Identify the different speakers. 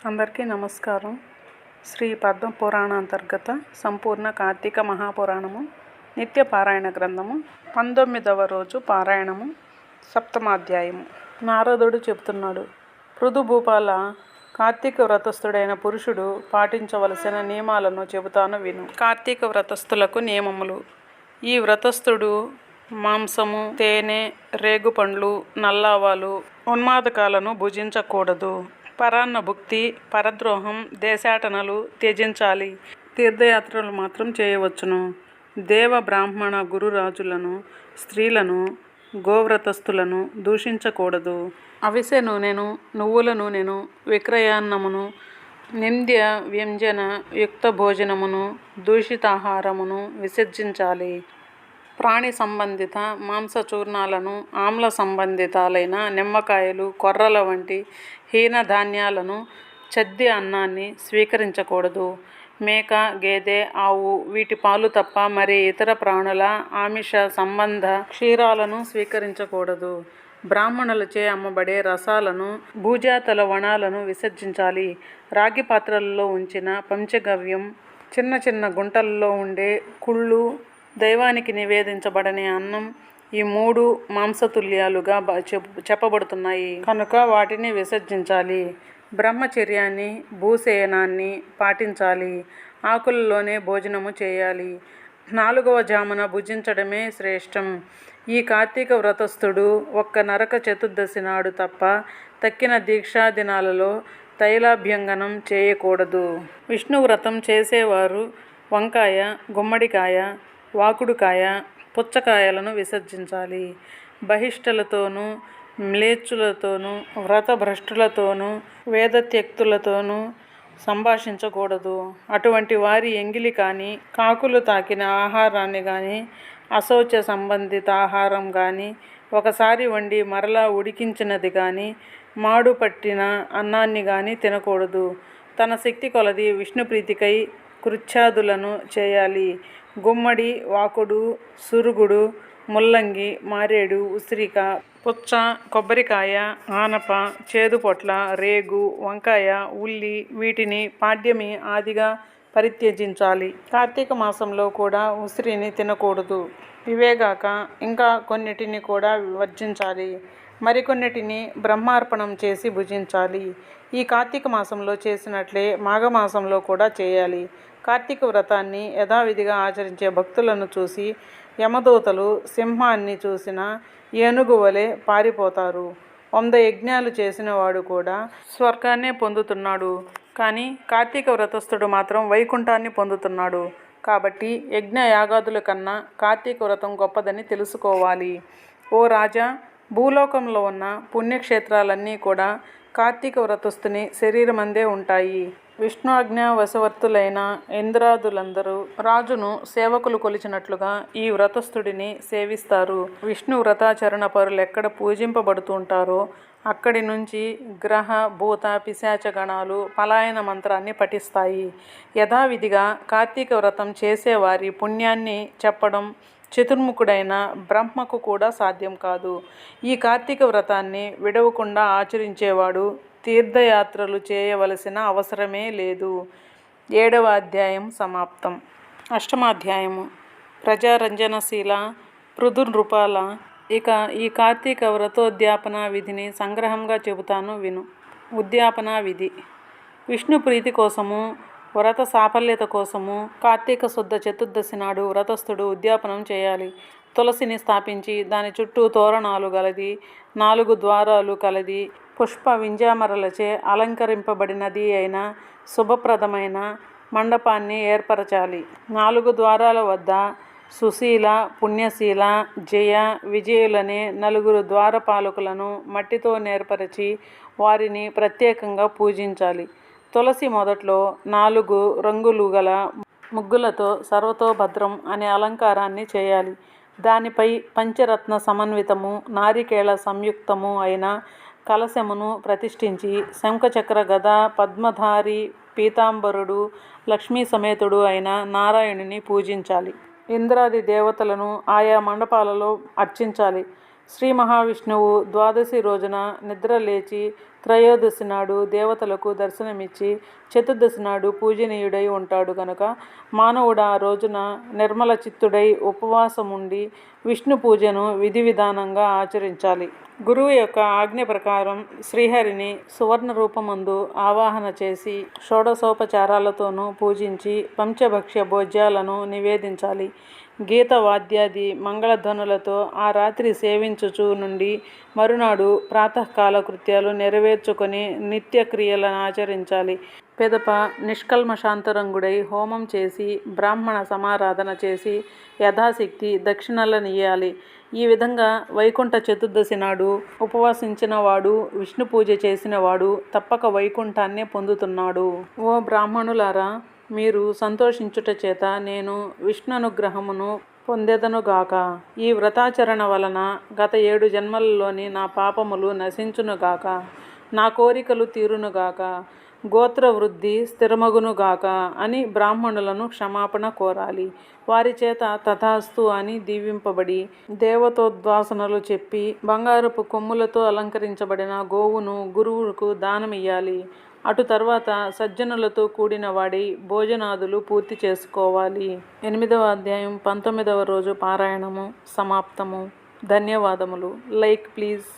Speaker 1: అందరికీ నమస్కారం. శ్రీ పద్మ పురాణ అంతర్గత సంపూర్ణ కార్తీక మహాపురాణము నిత్య పారాయణ గ్రంథము 19వ రోజు పారాయణము సప్తమాధ్యాయము. నారదుడు చెబుతున్నాడు. పృథుభూపాల కార్తీక వ్రతస్థుడైన పురుషుడు పాటించవలసిన నియమాలను చెబుతాను విను. కార్తీక వ్రతస్థులకు నియమములు. ఈ వ్రతస్థుడు మాంసము, తేనె, రేగుపండ్లు, నల్లావాలు, ఉన్మాదకాలను భుజించకూడదు. పరాన్న భుక్తి, పరద్రోహం, దేశాటనలు త్యజించాలి. తీర్థయాత్రలు మాత్రం చేయవచ్చును. దేవ బ్రాహ్మణ గురురాజులను, స్త్రీలను, గోవ్రతస్థులను దూషించకూడదు. అవిసె నూనెను, నువ్వుల నూనెను, విక్రయాన్నమును, నింద్య వ్యంజన యుక్త భోజనమును, దూషితాహారమును విసర్జించాలి. ప్రాణి సంబంధిత మాంసచూర్ణాలను, ఆమ్ల సంబంధితాలైన నిమ్మకాయలు, కొర్రల వంటి హీనధాన్యాలను, చద్ది అన్నాన్ని స్వీకరించకూడదు. మేక, గేదె, ఆవు వీటి పాలు తప్ప మరి ఇతర ప్రాణుల ఆమిష సంబంధ క్షీరాలను స్వీకరించకూడదు. బ్రాహ్మణులచే అమ్మబడే రసాలను, భూజాతల వణాలను విసర్జించాలి. రాగి పాత్రలలో ఉంచిన పంచగవ్యం, చిన్న చిన్న గుంటలలో ఉండే కుళ్ళు, దైవానికి నివేదించబడని అన్నం ఈ మూడు మాంసతుల్యాలుగా చెప్పబడుతున్నాయి కనుక వాటిని విసర్జించాలి. బ్రహ్మచర్యాన్ని, భూసేనాన్ని పాటించాలి. ఆకులలోనే భోజనము చేయాలి. 4వ జామున భుజించడమే శ్రేష్టం. ఈ కార్తీక వ్రతస్థుడు ఒక్క నరక చతుర్దశి నాడు తప్ప తక్కిన దీక్షా దినాలలో తైలాభ్యంగనం చేయకూడదు. విష్ణు వ్రతం చేసేవారు వంకాయ, గుమ్మడికాయ, వాకుడుకాయ, పుచ్చకాయలను విసర్జించాలి. బహిష్టులతోనూ, మ్లేచ్చులతోనూ, వ్రతభ్రష్టులతోనూ, వేదత్యక్తులతోనూ సంభాషించకూడదు. అటువంటి వారి ఎంగిలి కానీ, కాకులు తాకిన ఆహారాన్ని కానీ, అశౌచ సంబంధిత ఆహారం కానీ, ఒకసారి వండి మరలా ఉడికించినది కానీ, మాడు పట్టిన అన్నాన్ని కానీ తినకూడదు. తన శక్తి కొలది విష్ణుప్రీతికై కృత్యాదులను చేయాలి. గుమ్మడి, వాకుడు, సురుగుడు, ముల్లంగి, మారేడు, ఉసిరిక, పుచ్చ, కొబ్బరికాయ, ఆనప, చేదుపొట్ల, రేగు, వంకాయ, ఉల్లి వీటిని పాడ్యమి ఆదిగా పరిత్యజించాలి. కార్తీక మాసంలో కూడా ఉసిరిని తినకూడదు. ఇవేగాక ఇంకా కొన్నిటిని కూడా వర్జించాలి. మరికొన్నిటిని బ్రహ్మార్పణం చేసి భుజించాలి. ఈ కార్తీక మాసంలో చేసినట్లే మాఘమాసంలో కూడా చేయాలి. కార్తీక వ్రతాన్ని యథావిధిగా ఆచరించే భక్తులను చూసి యమదూతలు సింహాన్ని చూసిన ఏనుగు వలె పారిపోతారు. 100 యజ్ఞాలు చేసిన వాడు కూడా స్వర్గాన్నే పొందుతున్నాడు. కానీ కార్తీక వ్రతస్థుడు మాత్రం వైకుంఠాన్ని పొందుతున్నాడు. కాబట్టి యజ్ఞ యాగాదుల కన్నా కార్తీక వ్రతం గొప్పదని తెలుసుకోవాలి. ఓ రాజా, భూలోకంలో ఉన్న పుణ్యక్షేత్రాలన్నీ కూడా కార్తీక వ్రతస్థుని శరీరమందే ఉంటాయి. విష్ణుజ్ఞ వశవర్తులైన ఇంద్రాదులందరూ రాజును సేవకులు కొలిచినట్లుగా ఈ వ్రతస్థుడిని సేవిస్తారు. విష్ణు వ్రతాచరణ పరులు ఎక్కడ పూజింపబడుతుంటారో అక్కడి నుంచి గ్రహ, భూత, పిశాచ గణాలు పలాయన మంత్రాన్ని పఠిస్తాయి. యథావిధిగా కార్తీక వ్రతం చేసేవారి పుణ్యాన్ని చెప్పడం చతుర్ముఖుడైన బ్రహ్మకు కూడా సాధ్యం కాదు. ఈ కార్తీక వ్రతాన్ని విడవకుండా ఆచరించేవాడు తీర్థయాత్రలు చేయవలసిన అవసరమే లేదు. 7వ అధ్యాయం సమాప్తం. అష్టమాధ్యాయము ప్రజారంజనశీల పృథునృపాల. ఇక ఈ కార్తీక వ్రతోద్యాపన విధిని సంగ్రహంగా చెబుతాను విను. ఉద్యాపన విధి. విష్ణు ప్రీతి కోసము, వ్రత సాఫల్యత కోసము కార్తీక శుద్ధ చతుర్దశి నాడు వ్రతస్థుడు ఉద్యాపనం చేయాలి. తులసిని స్థాపించి దాని చుట్టూ తోరణాలు గలది, 4 ద్వారాలు కలది, పుష్ప వింజామరలచే అలంకరింపబడినది అయిన శుభప్రదమైన మండపాన్ని ఏర్పరచాలి. 4 ద్వారాల వద్ద సుశీల, పుణ్యశీల, జయ, విజయులనే 4 ద్వారపాలకులను మట్టితో నేర్పరచి వారిని ప్రత్యేకంగా పూజించాలి. తులసి మొదట్లో 4 రంగులు గల ముగ్గులతో సర్వతోభద్రం అనే అలంకారాన్ని చేయాలి. దానిపై పంచరత్న సమన్వితము, నారికేళ సంయుక్తము అయిన కలశమును ప్రతిష్ఠించి శంఖచక్ర గద పద్మధారి పీతాంబరుడు లక్ష్మీ సమేతుడు అయిన నారాయణుని పూజించాలి. ఇంద్రాది దేవతలను ఆయా మండపాలలో అర్చించాలి. శ్రీ మహావిష్ణువు ద్వాదశి రోజున నిద్ర లేచి త్రయోదశి నాడు దేవతలకు దర్శనమిచ్చి చతుర్దశి నాడు పూజనీయుడై ఉంటాడు కనుక మానవుడు ఆ రోజున నిర్మల చిత్తుడై ఉపవాసముండి విష్ణు పూజను విధి విధానంగా ఆచరించాలి. గురువు యొక్క ఆజ్ఞ ప్రకారం శ్రీహరిని సువర్ణ రూపమందు ఆవాహన చేసి షోడశోపచారాలతోనూ పూజించి పంచభక్ష్య భోజ్యాలను నివేదించాలి. గీత వాద్యాది మంగళధ్వనులతో ఆ రాత్రి సేవించుచు నుండి మరునాడు ప్రాతకాల కృత్యాలు నెరవేర్చుకొని నిత్యక్రియలను ఆచరించాలి. పిదప నిష్కల్మషాంతరంగుడై హోమం చేసి బ్రాహ్మణ సమారాధన చేసి యథాశక్తి దక్షిణలనియ్యాలి. ఈ విధంగా వైకుంఠ చతుర్దశి నాడు ఉపవాసించిన వాడు, విష్ణు పూజ చేసిన వాడు తప్పక వైకుంఠాన్నే పొందుతున్నాడు. ఓ బ్రాహ్మణులారా, మీరు సంతోషించుట చేత నేను విష్ణునుగ్రహమును పొందెదనుగాక. ఈ వ్రతాచరణ వలన గత 7 జన్మలలోని నా పాపములు నశించునుగాక. నా కోరికలు తీరునుగాక. గోత్రవృద్ధి స్థిరమగునుగాక అని బ్రాహ్మణులను క్షమాపణ కోరాలి. వారి చేత తథాస్తు అని దీవింపబడి దేవతోద్వాసనలు చెప్పి బంగారపు కొమ్ములతో అలంకరించబడిన గోవును గురువుకు దానమియ్యాలి. అటు తర్వాత సజ్జనులతో కూడిన వాడి భోజనాదులు పూర్తి చేసుకోవాలి. 8వ అధ్యాయం 19వ రోజు పారాయణము సమాప్తము. ధన్యవాదములు. Like please.